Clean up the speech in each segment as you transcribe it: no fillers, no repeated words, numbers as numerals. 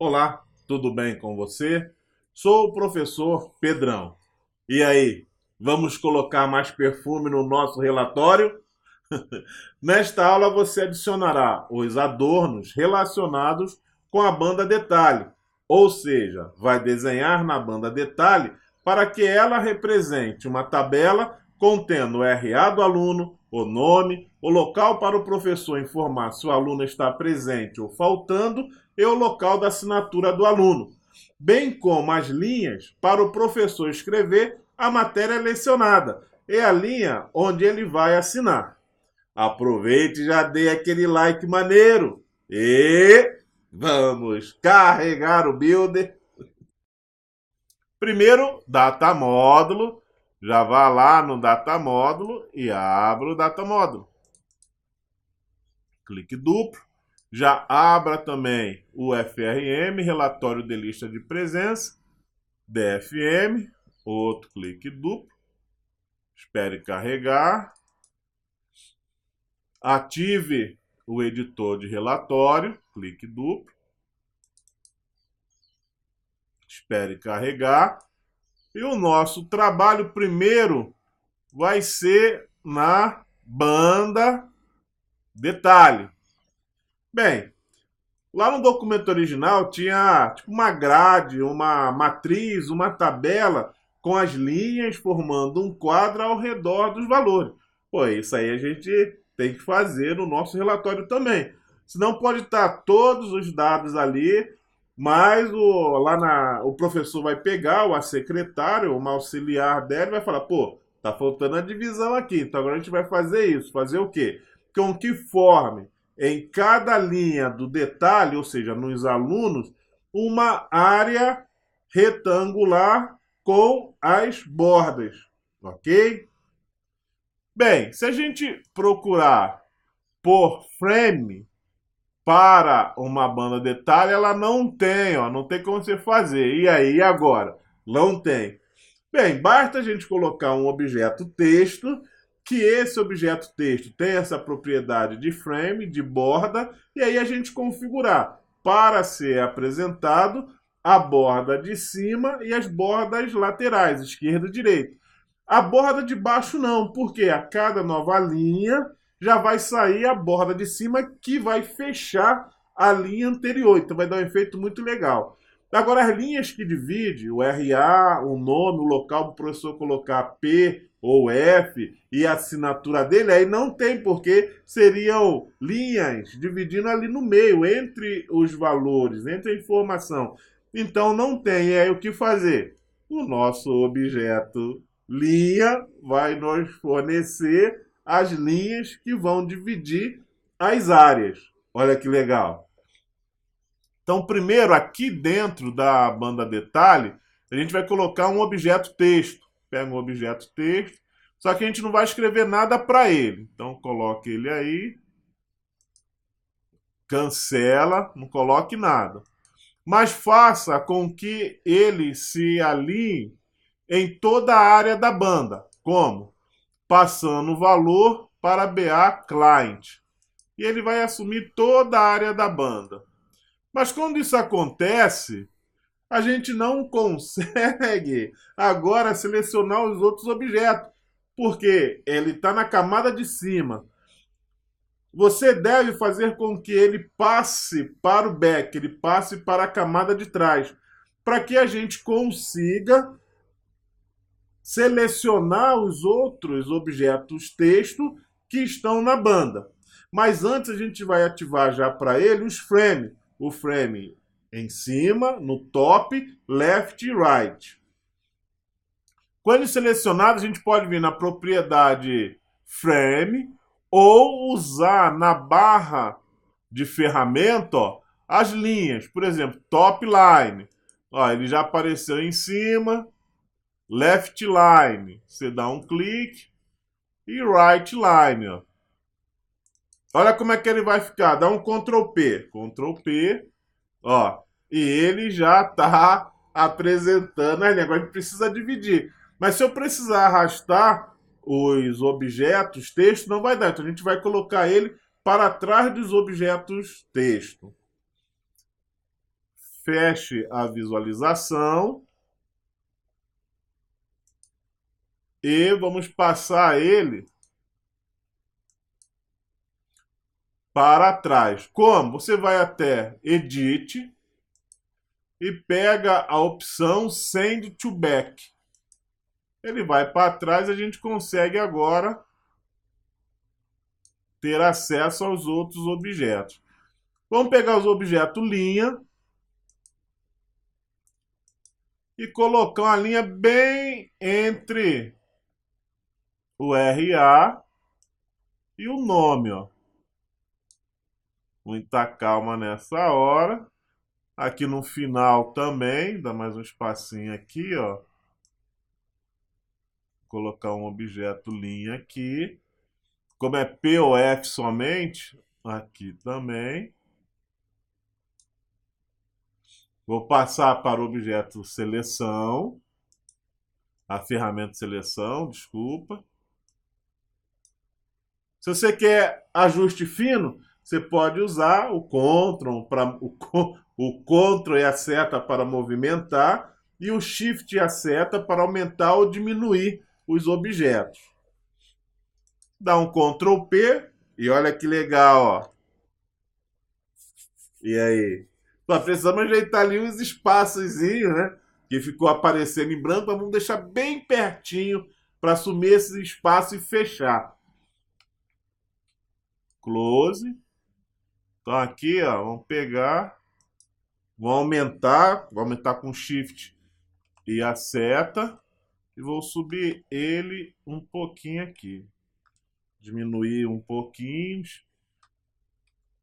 Olá, tudo bem com você? Sou o professor Pedrão. E aí, vamos colocar mais perfume no nosso relatório? Nesta aula você adicionará os adornos relacionados com a banda detalhe, ou seja, vai desenhar na banda detalhe para que ela represente uma tabela contendo o RA do aluno, o nome, o local para o professor informar se o aluno está presente ou faltando e o local da assinatura do aluno, bem como as linhas para o professor escrever a matéria lecionada e a linha onde ele vai assinar. Aproveite e já dê aquele like maneiro. E vamos carregar o builder. Primeiro, data módulo. Já vá lá no data módulo e abra o data módulo. Clique duplo. Já abra também o FRM, relatório de lista de presença. DFM, outro clique duplo. Espere carregar. Ative o editor de relatório, clique duplo. Espere carregar. E o nosso trabalho primeiro vai ser na banda detalhe. Bem, lá no documento original tinha tipo uma grade, uma matriz, uma tabela com as linhas formando um quadro ao redor dos valores. Pô, isso aí a gente tem que fazer no nosso relatório também. Senão pode estar todos os dados ali, mas o professor vai pegar, o secretário, uma auxiliar dela, e vai falar, pô, tá faltando a divisão aqui, então agora a gente vai fazer isso. Fazer o quê? Com que forme em cada linha do detalhe, ou seja, nos alunos, uma área retangular com as bordas, ok? Bem, se a gente procurar por frame para uma banda detalhe, ela não tem, ó, não tem como você fazer. E aí, agora? Não tem. Bem, basta a gente colocar um objeto texto, que esse objeto texto tem essa propriedade de frame, de borda, e aí a gente configurar para ser apresentado a borda de cima e as bordas laterais, esquerda e direita. A borda de baixo não, porque a cada nova linha já vai sair a borda de cima que vai fechar a linha anterior. Então vai dar um efeito muito legal. Agora, as linhas que divide, o RA, o nome, o local do professor colocar P ou F e a assinatura dele, aí não tem, porque seriam linhas dividindo ali no meio, entre os valores, entre a informação. Então não tem. E aí o que fazer? O nosso objeto linha vai nos fornecer as linhas que vão dividir as áreas. Olha que legal. Então, primeiro, aqui dentro da banda detalhe, a gente vai colocar um objeto texto. Pega um objeto texto, só que a gente não vai escrever nada para ele. Então, coloque ele aí, cancela, não coloque nada. Mas faça com que ele se alinhe em toda a área da banda. Como? Passando o valor para BA Client. E ele vai assumir toda a área da banda. Mas quando isso acontece, a gente não consegue agora selecionar os outros objetos, porque ele está na camada de cima. Você deve fazer com que ele passe para o back, ele passe para a camada de trás, para que a gente consiga selecionar os outros objetos texto que estão na banda. Mas antes a gente vai ativar já para ele os frames. O frame em cima, no top, left e right. Quando selecionado, a gente pode vir na propriedade frame ou usar na barra de ferramenta, ó, as linhas. Por exemplo, top line. Ó, ele já apareceu em cima. Left line, você dá um clique. E right line, ó. Olha como é que ele vai ficar. Dá um Ctrl P. Ctrl P. Ó. E ele já está apresentando a linha. Agora a gente precisa dividir. Mas se eu precisar arrastar os objetos texto, não vai dar. Então a gente vai colocar ele para trás dos objetos texto. feche a visualização e vamos passar ele para trás. Como? Você vai até Edit e pega a opção Send to Back. Ele vai para trás e a gente consegue agora ter acesso aos outros objetos. Vamos pegar os objetos linha e colocar uma linha bem entre o RA e o nome, ó. Muita calma nessa hora. Aqui no final também, dá mais um espacinho aqui, ó. Colocar um objeto linha aqui. Como é POF somente, aqui também. Vou passar para o objeto seleção. A ferramenta seleção, desculpa. Se você quer ajuste fino, você pode usar o Ctrl, o Ctrl e a seta para movimentar e o Shift e a seta para aumentar ou diminuir os objetos. Dá um Ctrl P e olha que legal, ó. E aí? Só precisamos ajeitar ali uns espaçozinhos, né? Que ficou aparecendo em branco, mas vamos deixar bem pertinho para assumir esse espaço e fechar. Close. Então aqui, ó, vamos pegar, vou aumentar com Shift e a seta e vou subir ele um pouquinho aqui. Diminuir um pouquinho,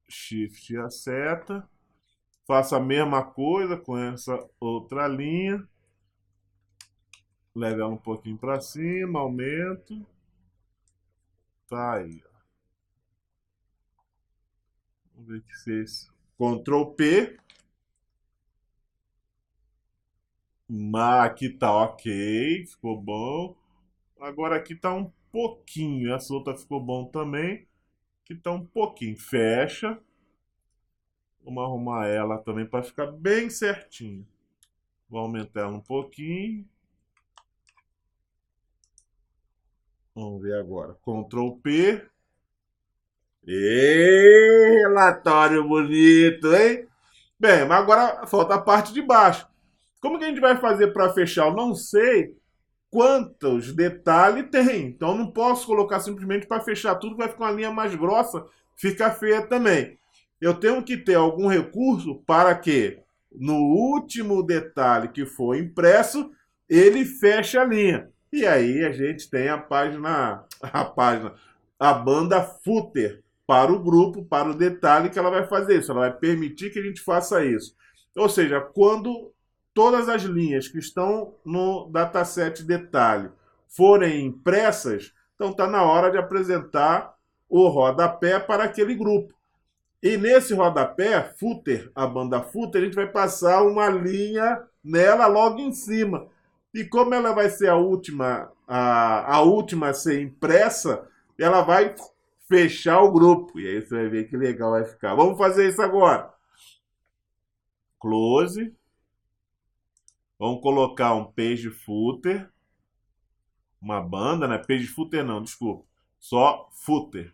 Shift e a seta. Faço a mesma coisa com essa outra linha. Leva ela um pouquinho para cima, aumento. Tá aí, ó. Vamos ver que se esse. Ctrl P. Aqui tá ok, ficou bom. Agora aqui tá um pouquinho, essa outra ficou bom também. Aqui tá um pouquinho, fecha. Vamos arrumar ela também para ficar bem certinho. Vou aumentar ela um pouquinho. Vamos ver agora. Ctrl P. E relatório bonito, hein? Bem, mas agora falta a parte de baixo. Como que a gente vai fazer para fechar? Eu não sei quantos detalhes tem. Então não posso colocar simplesmente para fechar tudo, vai ficar uma linha mais grossa, fica feia também. Eu tenho que ter algum recurso para que no último detalhe que for impresso, ele feche a linha. E aí a gente tem a banda footer para o grupo, para o detalhe que ela vai fazer isso. Ela vai permitir que a gente faça isso. Ou seja, quando todas as linhas que estão no dataset detalhe forem impressas, então está na hora de apresentar o rodapé para aquele grupo. E nesse rodapé, footer, a banda footer, a gente vai passar uma linha nela logo em cima. E como ela vai ser a última a ser impressa, ela vai fechar o grupo. E aí você vai ver que legal vai ficar. Vamos fazer isso agora. Close. Vamos colocar um page footer. Uma banda, né? Page footer não, desculpa. Só footer.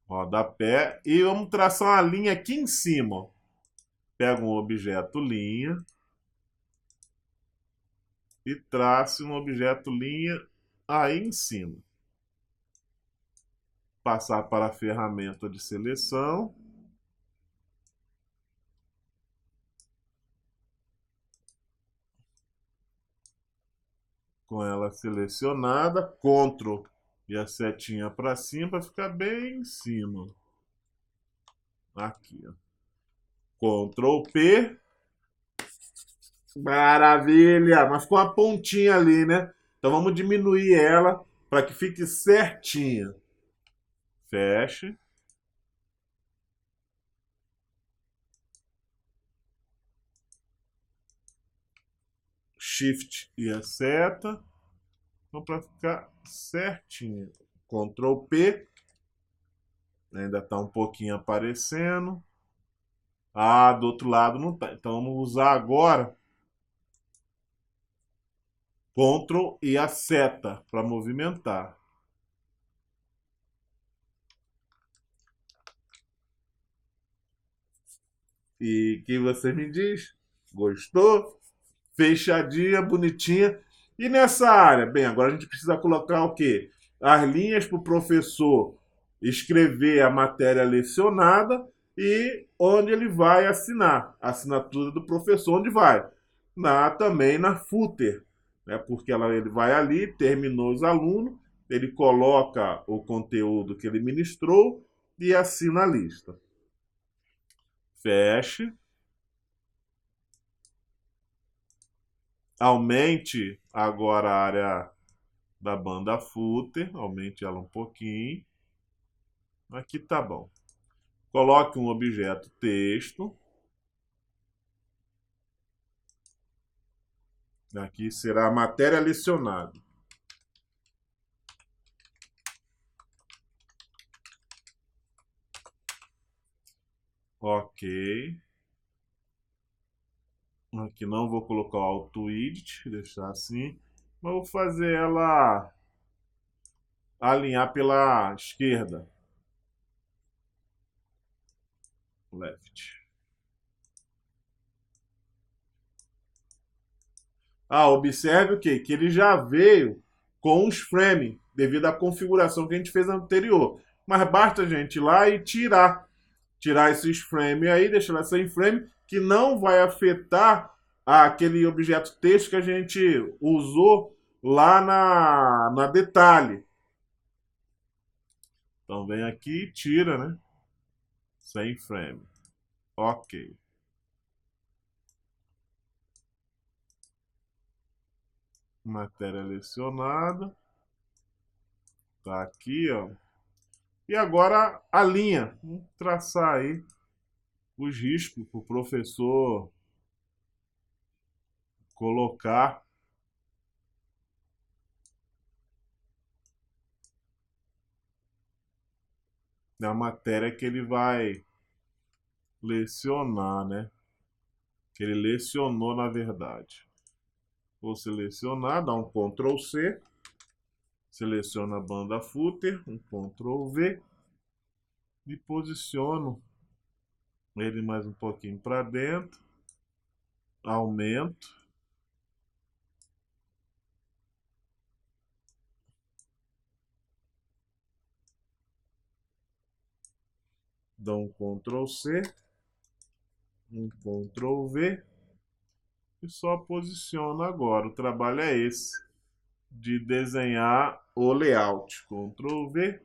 Rodapé. E vamos traçar uma linha aqui em cima. Pega um objeto linha. E trace um objeto linha aí em cima. Passar para a ferramenta de seleção. Com ela selecionada, Ctrl e a setinha para cima para ficar bem em cima. Aqui, ó. Ctrl P. Maravilha! Mas com a pontinha ali, né? Então vamos diminuir ela para que fique certinha. Feche. Shift e a seta. Então, para ficar certinho. Ctrl P. Ainda está um pouquinho aparecendo. Ah, do outro lado não tá. Então vamos usar agora Ctrl e a seta para movimentar. E que você me diz? Gostou? Fechadinha, bonitinha. E nessa área? Bem, agora a gente precisa colocar o quê? As linhas para o professor escrever a matéria lecionada e onde ele vai assinar. A assinatura do professor, onde vai? Também na footer, né? Porque ele vai ali, terminou os alunos, ele coloca o conteúdo que ele ministrou e assina a lista. Feche. Aumente agora a área da banda footer, aumente ela um pouquinho. Aqui tá bom. Coloque um objeto texto. Aqui será a matéria lecionada. Ok. Aqui não vou colocar o Auto Edit, deixar assim. Mas vou fazer ela alinhar pela esquerda. Left. Observe o quê? Que ele já veio com os frames, devido à configuração que a gente fez anterior. Mas basta a gente ir lá e tirar esses frames aí, deixar ela sem frame, que não vai afetar aquele objeto texto que a gente usou lá na detalhe. Então vem aqui e tira, né? Sem frame. Ok. Matéria lecionada. Tá aqui, ó. E agora a linha. Vamos traçar aí os riscos para o professor colocar na matéria que ele vai lecionar, né? Que ele lecionou na verdade. Vou selecionar, dá um Ctrl C, seleciona a banda footer, um Ctrl V e posiciono ele mais um pouquinho para dentro, aumento. Dou um Ctrl C, um Ctrl V e só posiciono agora. O trabalho é esse, de desenhar o layout. Ctrl V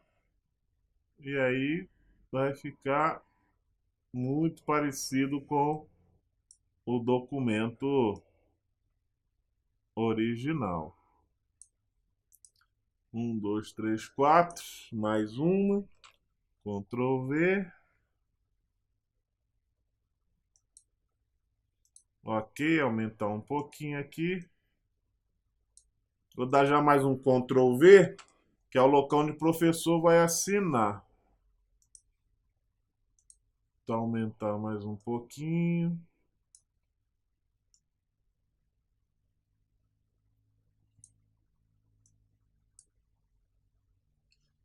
e aí vai ficar muito parecido com o documento original. 1, 2, 3, 4, mais uma. Ctrl V. Ok, aumentar um pouquinho aqui. Vou dar já mais um Ctrl V, que é o local onde o professor vai assinar. Então, aumentar mais um pouquinho.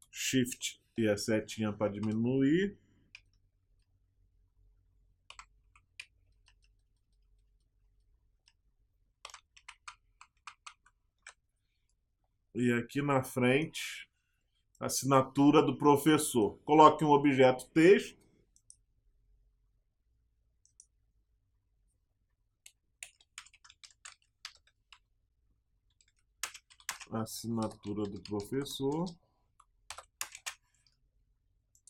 Shift e a setinha para diminuir. E aqui na frente, assinatura do professor. Coloque um objeto texto. Assinatura do professor.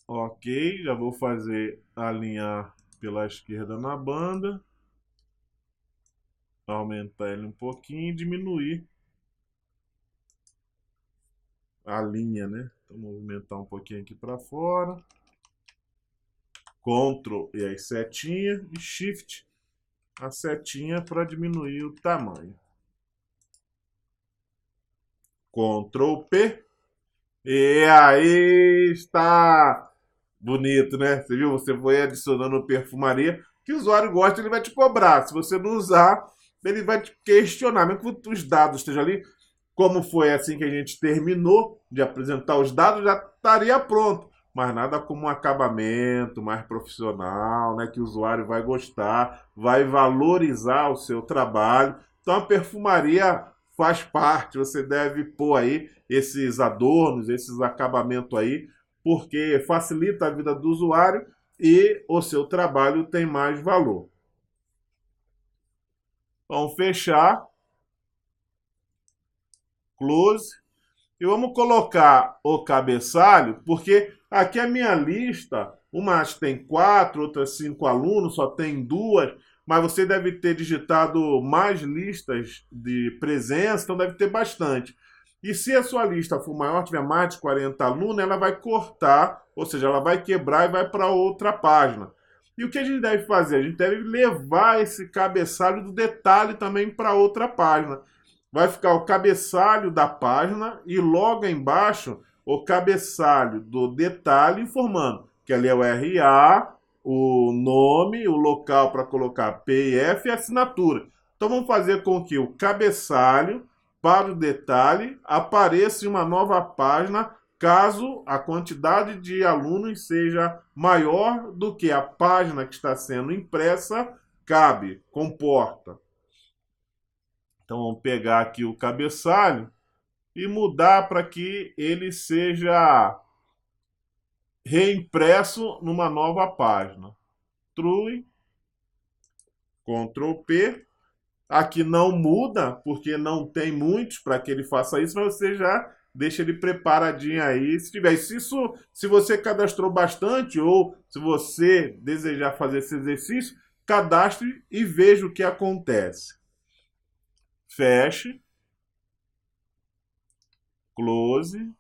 Ok, já vou fazer alinhar pela esquerda na banda. Aumentar ele um pouquinho e diminuir a linha, né? Então, movimentar um pouquinho aqui para fora. Ctrl e as setinhas e Shift a setinha para diminuir o tamanho. Ctrl P. E aí está bonito, né? Você viu? Você foi adicionando perfumaria, que o usuário gosta, ele vai te cobrar. Se você não usar, ele vai te questionar. Mesmo que os dados estejam ali, como foi assim que a gente terminou de apresentar os dados, já estaria pronto. Mas nada como um acabamento mais profissional, né, que o usuário vai gostar, vai valorizar o seu trabalho. Então a perfumaria faz parte, você deve pôr aí esses adornos, esses acabamentos aí, porque facilita a vida do usuário e o seu trabalho tem mais valor. Vamos fechar, close, e vamos colocar o cabeçalho, porque aqui a minha lista, umas tem 4, outras 5 alunos, só tem 2, mas você deve ter digitado mais listas de presença, então deve ter bastante. E se a sua lista for maior, tiver mais de 40 alunos, ela vai cortar, ou seja, ela vai quebrar e vai para outra página. E o que a gente deve fazer? A gente deve levar esse cabeçalho do detalhe também para outra página. Vai ficar o cabeçalho da página e logo embaixo o cabeçalho do detalhe informando que ali é o RA, o nome, o local para colocar PIF e assinatura. Então vamos fazer com que o cabeçalho para o detalhe apareça em uma nova página caso a quantidade de alunos seja maior do que a página que está sendo impressa cabe, comporta. Então vamos pegar aqui o cabeçalho e mudar para que ele seja reimpresso numa nova página. True, Ctrl P. Aqui não muda, porque não tem muitos para que ele faça isso, mas você já deixa ele preparadinho aí. Se tiver isso, se você cadastrou bastante ou se você desejar fazer esse exercício, cadastre e veja o que acontece. Feche, close,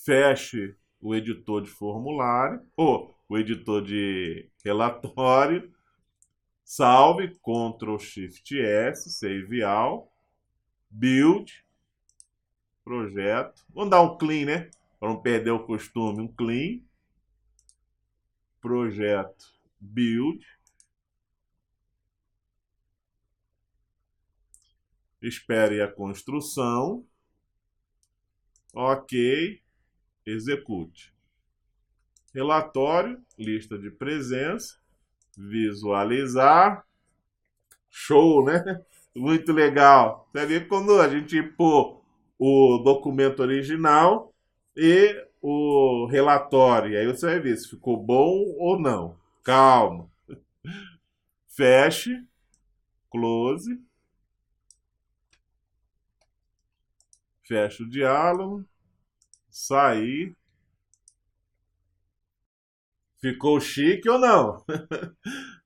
feche o editor de formulário, ou o editor de relatório, salve, Ctrl Shift S, Save All, Build, projeto, vamos dar um clean, né? Para não perder o costume, um clean, projeto, build, espere a construção, ok, execute. Relatório, lista de presença, visualizar, show, né? Muito legal. Você vê quando a gente pôr o documento original e o relatório, e aí você vai ver se ficou bom ou não. Calma. Feche, close, fecha o diálogo, sair. Ficou chique ou não?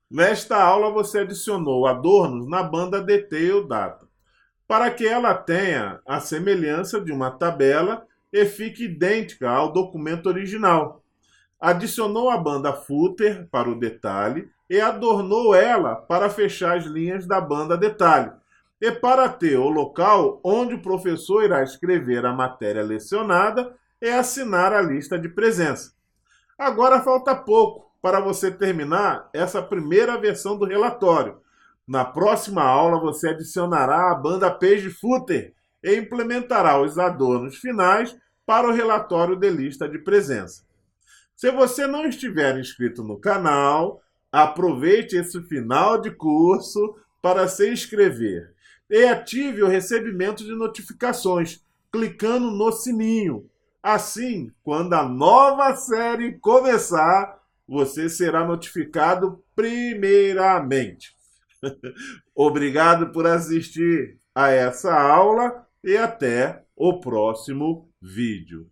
Nesta aula você adicionou adornos na banda Detail Data, para que ela tenha a semelhança de uma tabela e fique idêntica ao documento original. Adicionou a banda Footer para o detalhe e adornou ela para fechar as linhas da banda Detalhe, e para ter o local onde o professor irá escrever a matéria lecionada e assinar a lista de presença. Agora falta pouco para você terminar essa primeira versão do relatório. Na próxima aula você adicionará a banda Page Footer e implementará os adornos finais para o relatório de lista de presença. Se você não estiver inscrito no canal, aproveite esse final de curso para se inscrever e ative o recebimento de notificações, clicando no sininho. Assim, quando a nova série começar, você será notificado primeiramente. Obrigado por assistir a essa aula e até o próximo vídeo.